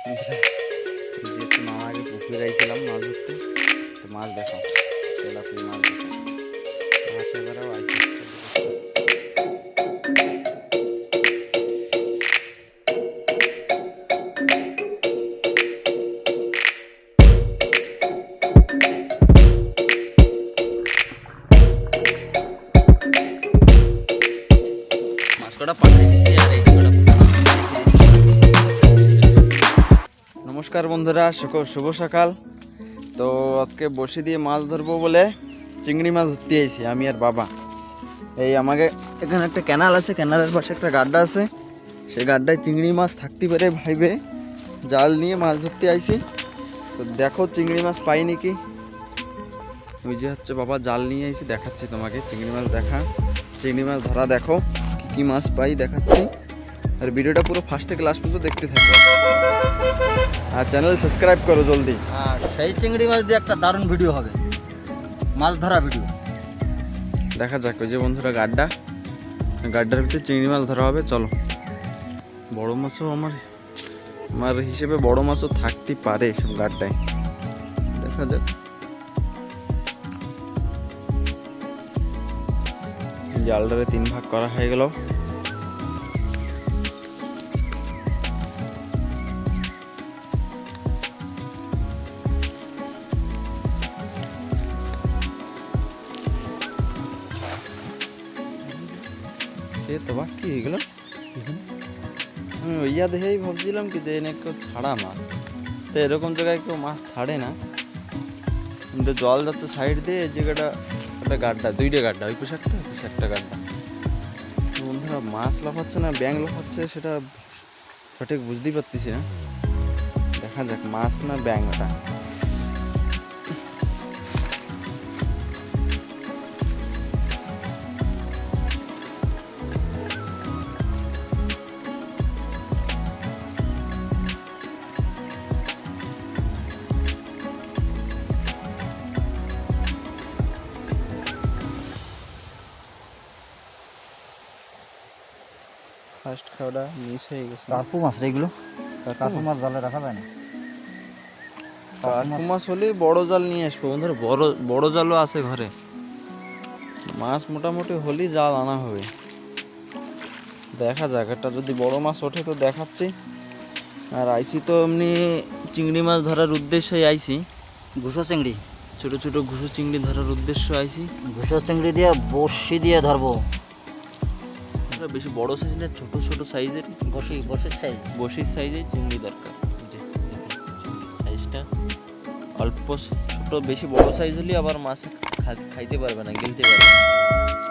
যেহেতু মামা আগে পুকুরে আইছিলাম মাছ ধরতে, তো মাছ দেখো তেলাপিয়া মাছ দেখো, মাছ এবারেও আইছে। মাছ কটা পাঠাই দিছি আর এই কটা। নমস্কার বন্ধুরা, শুভ সকাল। তো আজকে বসি দিয়ে মাছ ধরবো বলে চিংড়ি মাছ ধরতে আইছি আমি আর বাবা। এই আমাকে এখানে একটা ক্যানাল আছে, ক্যানালের পাশে একটা গাড্ডা আছে, সেই গাড্ডায় চিংড়ি মাছ থাকতে পারে ভাইবে জাল নিয়ে মাছ ধরতে আইছি। তো দেখো চিংড়ি মাছ পাই নাকি। ওই যে হচ্ছে বাবা জাল নিয়ে আইছি, দেখাচ্ছি তোমাকে চিংড়ি মাছ দেখা, চিংড়ি মাছ ধরা দেখো কি কি মাছ পাই দেখাচ্ছি। আর ভিডিওটা পুরো ফার্স্ট থেকে লাস্ট পর্যন্ত দেখতে থাকো আর চ্যানেল সাবস্ক্রাইব করো জলদি। আর সেই চিংড়ি মাছ দিয়ে একটা দারুণ ভিডিও হবে, মাছ ধরা ভিডিও। দেখা যাক ওই যে বন্ধুরা গাড্ডা, গাড্ডার ভিতরে চিংড়ি মাছ ধরা হবে। চলো, বড় মাছও আমার হিসেবে বড় মাছও থাকতে পারে সব গাড্ডায়, দেখা যাক। জালটারে 3 ভাগ করা হয়ে গেল। তো বাকি হয়ে গেল। আমি ওইয়া দেখেই ভাবছিলাম কি যে এনে কেউ ছাড়া মাছ, তো এরকম জায়গায় কেউ মাছ ছাড়ে না, কিন্তু জল যাচ্ছে সাইড দিয়ে। এই জায়গাটা একটা গাড্ডা, 2টে গাড্ডা, ওই পাশে একটা গাড্ডা। বন্ধুরা মাছ লাফাচ্ছে না ব্যাঙ লাফাচ্ছে সেটা সঠিক বুঝতেই পারতেছি না। দেখা যাক মাছ না ব্যাঙ ওটা। ফার্স্ট খাওয়াটা মিস হয়ে গেছে। কার্পু মাছ রে এগুলো, কার্পু মাছ জালে রাখা যায় না। কার্পু মাছ হলেই বড় জাল নিয়ে আসবো বন্ধুরা, বড় জালও আছে ঘরে। মাছ মোটামুটি হলেই জাল আনা হবে। দেখা যাক, একটা যদি বড় মাছ ওঠে তো দেখাচ্ছি। আর আইসি তো এমনি চিংড়ি মাছ ধরার উদ্দেশ্যে আইসি, ঘুষো চিংড়ি, ছোট ছোট ঘুষো চিংড়ি ধরার উদ্দেশ্য আইসি। ঘুষো চিংড়ি দিয়ে বড়শি দিয়ে ধরবো। বেশি বড় সাইজ না, ছোট ছোট সাইজের বড়শির সাইজ, বসির সাইজের চিংড়ি দরকার। যে চিংড়ির সাইজটা অল্প ছোট, বেশি বড় সাইজ হলে আবার মাছ খাইতে পারবে না, গিলতে পারবে না,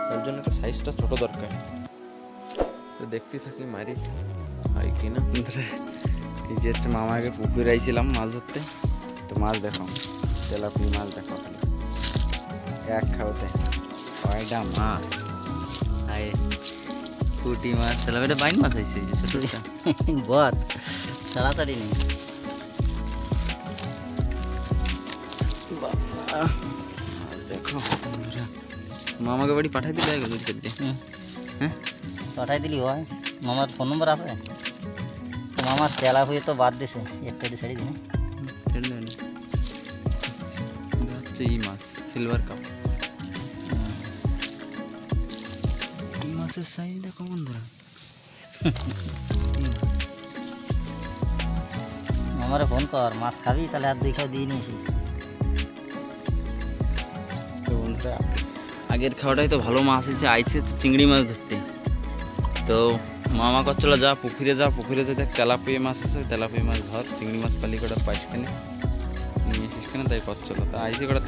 তার জন্য একটা সাইজটা ছোট দরকার। তো দেখতে থাকি মারি হয় কিনা। এই যে হচ্ছে মামা আগে পুকুরে আইছিলাম মাছ ধরতে, তো মাছ দেখো তেলাপিয়া মাছ দেখো, এক খাওয়াতে কয়টা মাছ। আয় পুঁটি মাছ, তেলাপিয়া বাইন মাছ আইছে ছোটটা বদ তাড়াতাড়ি নেই। মাছ দেখো মামাকে বাড়ি পাঠাই দিলে হ্যাঁ পাঠাই দিলি হয়। মামার ফোন নম্বর আছে? মামার তেলা হয়ে তো বাদ দিছে, একটা দিয়ে ছেড়ে দিন। হচ্ছে এই মাছ সিলভার কাপ, এই মাছের সাইজ দেখো বন্ধুরা। মামারে ফোন কর, মাছ খাবি তাহলে আর 2 খাও দিয়ে নিয়েছি। তো বন্ধুরা আগের খাওয়াটাই তো ভালো মাছ এসে আইসে চিংড়ি মাছ ধরতে। তো মামা করছিল যা পুকুরে যে দেখ তেলাপিয়া মাছ আছে, তেলাপিয়া মাছ ধর, চিংড়ি মাছ পালি কটা পাইস কেনে নিয়ে এসিস কেন, তাই করছিল। তো আইসি কটা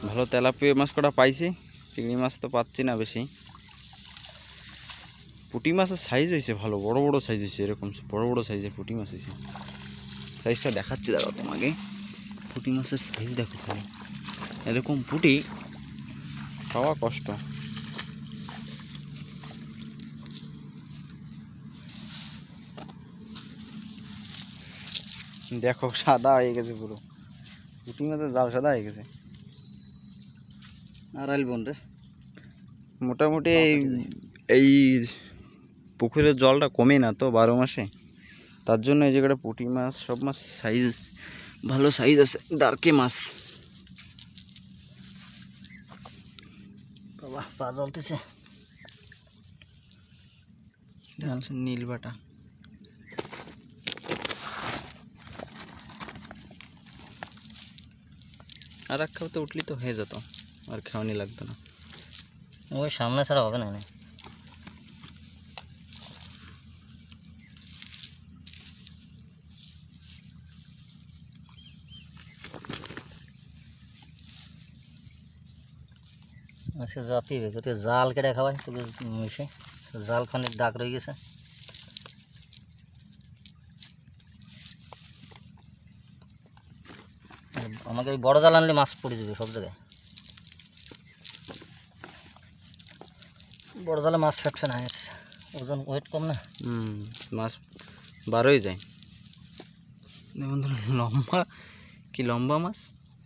ভালো তেলাপিয়া মাছ কটা পাইছি, চিংড়ি মাছ তো পাচ্ছি না বেশি। পুঁটি মাছের সাইজ হয়েছে ভালো, বড় বড় সাইজ হয়েছে, এরকম বড় বড় সাইজের পুঁটি মাছ হয়েছে। সাইজটা দেখাচ্ছি দেখো তোমাকে, পুঁটি মাছের সাইজ দেখো ভালো, এরকম পুঁটি পাওয়া কষ্ট। দেখো সাদা হয়ে গেছে পুরো, পুঁটি মাছের জাল সাদা হয়ে গেছে। আড়াইল বোন রে, মোটামুটি এই পুকুরের জলটা কমে না তো 12 মাসে, তার জন্য এই জায়গাটা পুঁটি মাছ সব মাছ সাইজ ভালো সাইজ আছে, ডার্কে মাছ। বাবা পা জ্বলতেছে। এটা হচ্ছে নীলবাটা। আর এক খাওয়াতে উঠলি তো হয়ে যেত, আর খাওয়ানি লাগতো না। ওই সামনে ছাড়া হবে না এখানে। আজকে জাতি হবে, তোকে জাল কেটে খাওয়াই তোকে মিশে, জাল খানিক দাগ রয়ে গেছে। আমাকে ওই বড় জাল আনলে মাছ পড়ে যাবে সব জায়গায়। বড় জালে মাছ ফেটবে না, এর ওজন ওয়েট কম না। মাছ বারোই যায়। বন্ধুরা লম্বা, কি লম্বা মাছ!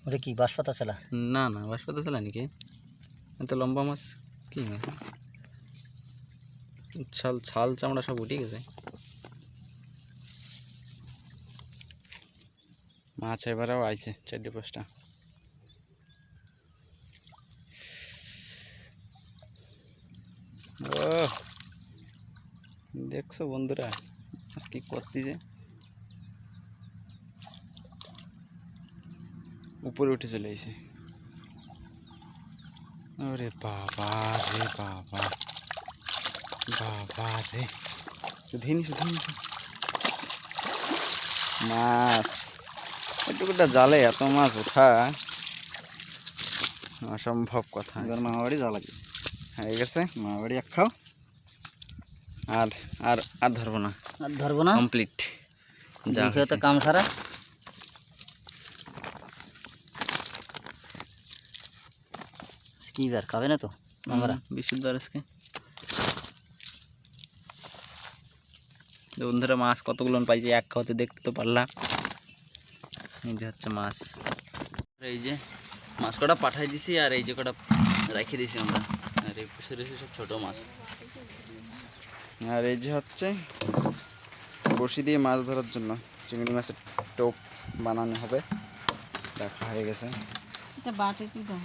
ওটা কি বাঁশপাতা ছেলা? না না, বাঁশপাতা ছিল নাকি? এত লম্বা মাছ কি মাছ? ছাল ছাল চামড়া সব উঠে গেছে। মাছ এবারেও আইছে 4-5টা। ও দেখছো বন্ধুরা মাছ কি করতেছে, উপরে উঠে চলে এসে। আরে বাবা রে বাবা, বাবা রে, শুধিনি শুধিনি মাছ। এটুকুটা জালে এত মাছ ওঠা অসম্ভব কথা। এবার মামাবাড়ি যা লাগে হয়ে গেছে, মামাবাড়ি এক খাও। আর আর আর ধরবো না, আর ধরবো না, কমপ্লিট। যা খেতে কাম সারা। কি বার খাবে না তো আমরা বিশুদ্ধ আজকে। বন্ধুরা মাছ কতগুলো পাইছি এক খাওয়াতে, দেখতে তো পারলাম। এই যে হচ্ছে মাছ, এই যে মাছ কটা পাঠাই দিছি, আর এই যে কটা রেখে দিছি আমরা। আর এই পুষে রয়েছে সব ছোট মাছ। আর এই যে হচ্ছে বড়শি দিয়ে মাছ ধরার জন্য চিংড়ি মাছের টোপ বানানো হবে, দেখা হয়ে গেছে। এটা বাটিতে দাও।